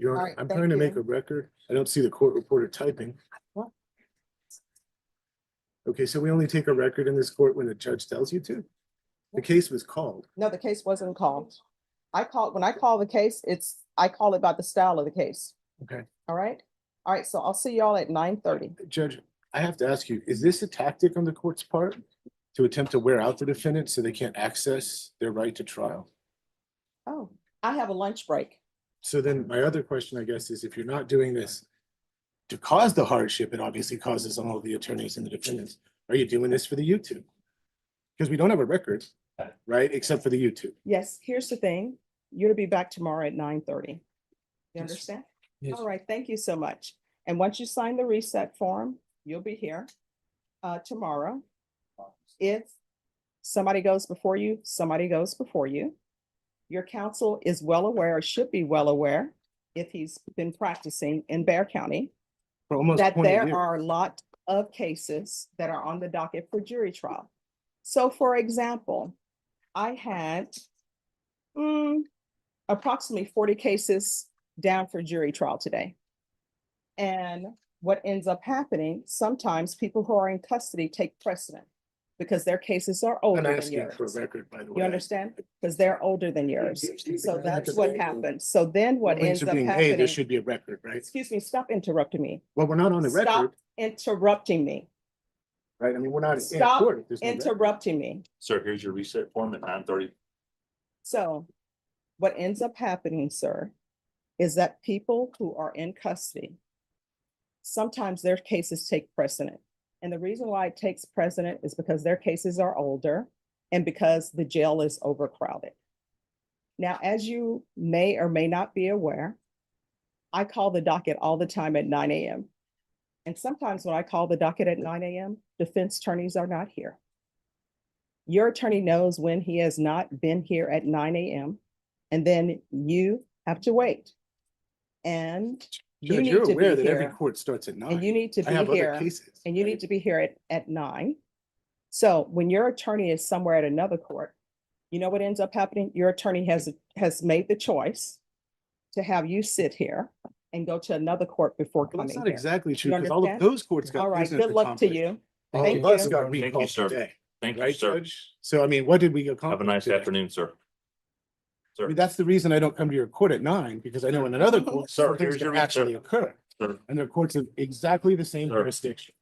Your All Honor, right, I'm thank trying to make you. a record. I don't see the court reporter typing. What? Okay, so we only take a record in this court when the judge tells you to? The case was called. No, the case wasn't called. When I call the case, I call it by the style of the case. Okay. All right? All right, so I'll see y'all at 9:30. Judge, I have to ask you, is this a tactic on the court's part to attempt to wear out the defendant so they can't access their right to trial? Oh, I have a lunch break. So then my other question, I guess, is if you're not doing this to cause the hardship, it obviously causes on all the attorneys and the defendants. Are you doing this for the YouTube? Because we don't have a record, right? Except for the YouTube. Yes, here's the thing. You're to be back tomorrow at 9:30. You Yes. understand? Yes. All right, thank you so much. And once you sign the reset form, you'll be here tomorrow. If somebody goes before you, somebody goes before you. Your counsel is well aware, or should be well aware, if he's been practicing in Bear County, For almost that 20 there years. are a lot of cases that are on the docket for jury trial. So for example, I had approximately 40 cases down for jury trial today. And what ends up happening, sometimes people who are in custody take precedent because their cases are I'm older than asking yours. for a record, by the way. You understand? Because they're older than yours. So that's what happens. So then what Rulings ends are up being made, happening, there should be a record, right? excuse me, stop interrupting me. Well, we're not on the record, Stop interrupting me. right? I mean, we're not in Stop court. if there's no record. interrupting me. Sir, here's your reset form at 9:30. So what ends up happening, sir, is that people who are in custody, sometimes their cases take precedent. And the reason why it takes precedent is because their cases are older and because the jail is overcrowded. Now, as you may or may not be aware, I call the docket all the time at 9 a.m. And sometimes when I call the docket at 9 a.m., defense attorneys are not here. Your attorney knows when he has not been here at 9 a.m. and then you have to wait. And you Judge, need you're to aware be that every here, court starts at 9. and you need to I be have other here, cases. and you need to be here at 9. So when your attorney is somewhere at another court, you know what ends up happening? Your attorney has made the choice to have you sit here and go to another court before Well, that's coming not here. exactly true, You because all of understand? those courts got All right, business good luck to accomplished. you. All Thank of us you. got Thank you, recalled sir. today, Thank you, right, sir. Judge? So, I mean, what did we Have a accomplish nice today? afternoon, sir. I mean, that's the reason I don't come to your court at 9, because I know in another court, Sir, something's here's your gonna actually occur. Sir. And they're courts of exactly the same Sir. jurisdiction.